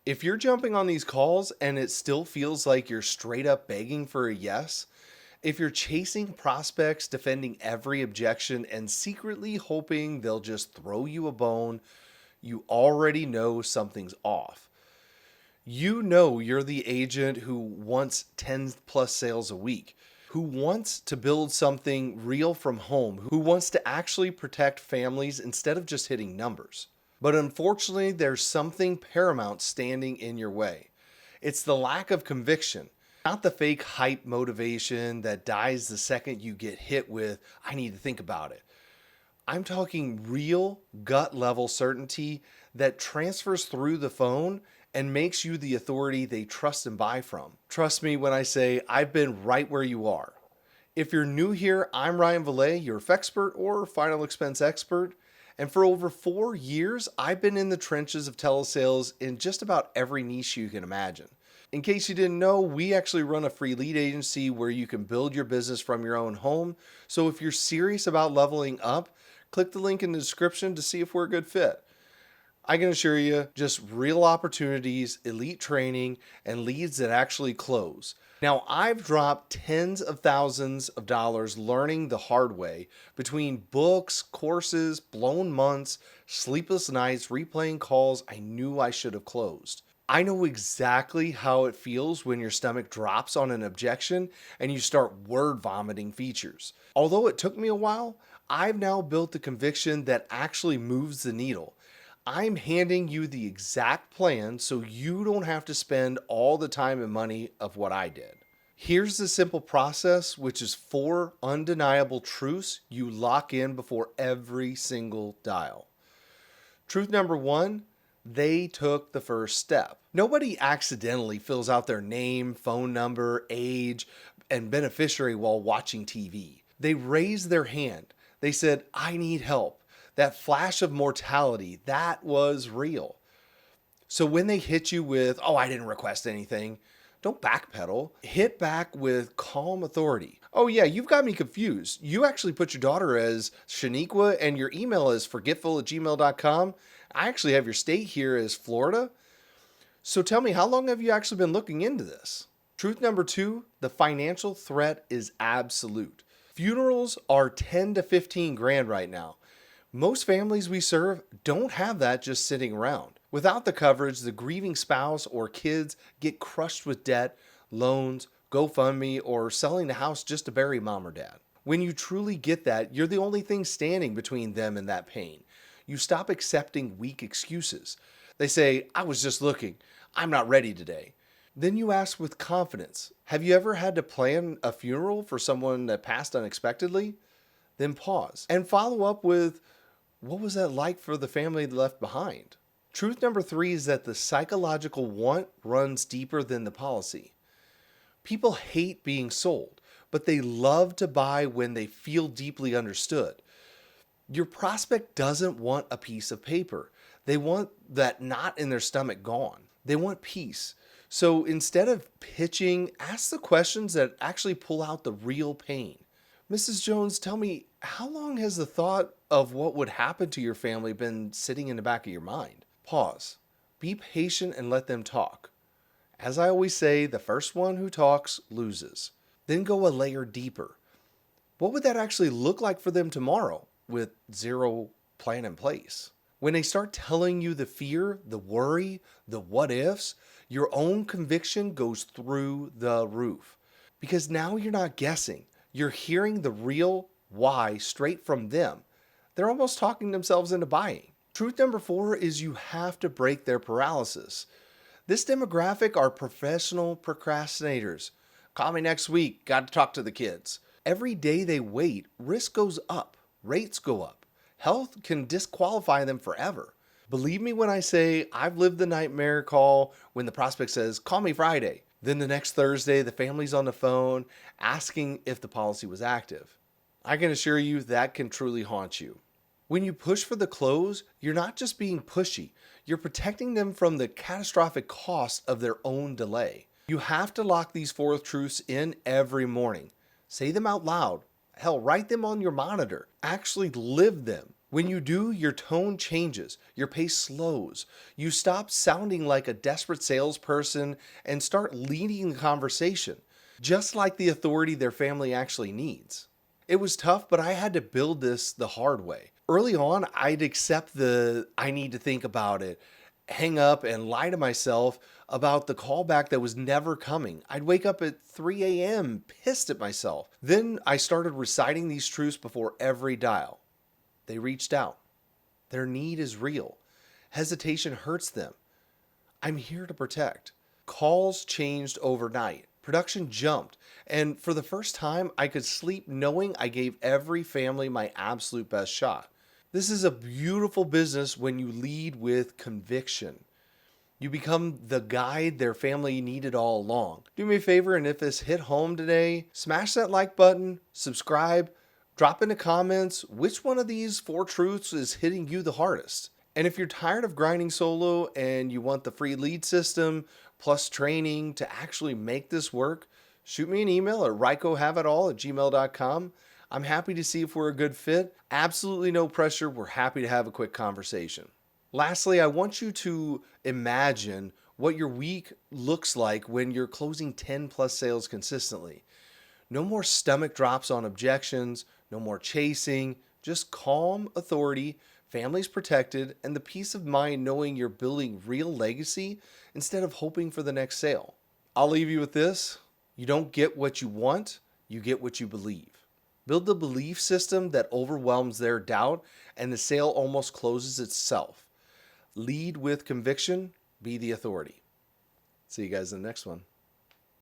If you're jumping on these calls and it still feels like you're straight up begging for a yes, if you're chasing prospects, defending every objection, and secretly hoping they'll just throw you a bone, you already know something's off. You know you're the agent who wants 10 plus sales a week, who wants to build something real from home, who wants to actually protect families instead of just hitting numbers. But unfortunately, there's something paramount standing in your way. It's the lack of conviction, not the fake hype motivation that dies the second you get hit with, I need to think about it. I'm talking real gut level certainty that transfers through the phone and makes you the authority they trust and buy from. Trust me when I say I've been right where you are. If you're new here, I'm Ryan Vallett, your FEXPERT or final expense expert. And for over 4 years, I've been in the trenches of telesales in just about every niche you can imagine. In case you didn't know, we actually run a free lead agency where you can build your business from your own home. So if you're serious about leveling up, click the link in the description to see if we're a good fit. I can assure you, just real opportunities, elite training, and leads that actually close. Now, I've dropped tens of thousands of dollars learning the hard way between books, courses, blown months, sleepless nights, replaying calls I knew I should have closed. I know exactly how it feels when your stomach drops on an objection and you start word vomiting features. Although it took me a while, I've now built the conviction that actually moves the needle. I'm handing you the exact plan so you don't have to spend all the time and money of what I did. Here's the simple process, which is 4 undeniable truths you lock in before every single dial. Truth number 1, they took the first step. Nobody accidentally fills out their name, phone number, age, and beneficiary while watching TV. They raised their hand. They said, I need help. That flash of mortality, that was real. So when they hit you with, oh, I didn't request anything, don't backpedal. Hit back with calm authority. Oh yeah, you've got me confused. You actually put your daughter as Shaniqua and your email is forgetful@gmail.com. I actually have your state here as Florida. So tell me, how long have you actually been looking into this? Truth number 2, the financial threat is absolute. Funerals are 10 to 15 grand right now. Most families we serve don't have that just sitting around. Without the coverage, the grieving spouse or kids get crushed with debt, loans, GoFundMe, or selling the house just to bury mom or dad. When you truly get that, you're the only thing standing between them and that pain. You stop accepting weak excuses. They say, I was just looking. I'm not ready today. Then you ask with confidence, have you ever had to plan a funeral for someone that passed unexpectedly? Then pause and follow up with, what was that like for the family left behind? Truth number 3 is that the psychological want runs deeper than the policy. People hate being sold, but they love to buy when they feel deeply understood. Your prospect doesn't want a piece of paper. They want that knot in their stomach gone. They want peace. So instead of pitching, ask the questions that actually pull out the real pain. Mrs. Jones, tell me, how long has the thought of what would happen to your family been sitting in the back of your mind? Pause. Be patient and let them talk. As I always say, the first one who talks loses. Then go a layer deeper. What would that actually look like for them tomorrow with zero plan in place? When they start telling you the fear, the worry, the what ifs, your own conviction goes through the roof. Because now you're not guessing. You're hearing the real why straight from them. They're almost talking themselves into buying. Truth number 4 is you have to break their paralysis. This demographic are professional procrastinators. Call me next week, got to talk to the kids. Every day they wait, risk goes up, rates go up. Health can disqualify them forever. Believe me when I say I've lived the nightmare call when the prospect says, call me Friday. Then the next Thursday, the family's on the phone asking if the policy was active. I can assure you that can truly haunt you. When you push for the close, you're not just being pushy. You're protecting them from the catastrophic cost of their own delay. You have to lock these 4 truths in every morning. Say them out loud. Hell, write them on your monitor. Actually live them. When you do, your tone changes, your pace slows. You stop sounding like a desperate salesperson and start leading the conversation, just like the authority their family actually needs. It was tough, but I had to build this the hard way. Early on, I'd accept the I need to think about it, hang up, and lie to myself about the callback that was never coming. I'd wake up at 3 a.m. pissed at myself. Then I started reciting these truths before every dial. They reached out. Their need is real. Hesitation hurts them. I'm here to protect. Calls changed overnight. Production jumped. And for the first time, I could sleep knowing I gave every family my absolute best shot. This is a beautiful business when you lead with conviction. You become the guide their family needed all along. Do me a favor, and if this hit home today, smash that like button, subscribe, drop in the comments which one of these 4 truths is hitting you the hardest. And if you're tired of grinding solo and you want the free lead system plus training to actually make this work, shoot me an email at rykohaveitall@gmail.com. I'm happy to see if we're a good fit. Absolutely no pressure. We're happy to have a quick conversation. Lastly, I want you to imagine what your week looks like when you're closing 10 plus sales consistently. No more stomach drops on objections, no more chasing, just calm authority, families protected, and the peace of mind knowing you're building real legacy instead of hoping for the next sale. I'll leave you with this. You don't get what you want, you get what you believe. Build the belief system that overwhelms their doubt, and the sale almost closes itself. Lead with conviction, be the authority. See you guys in the next one.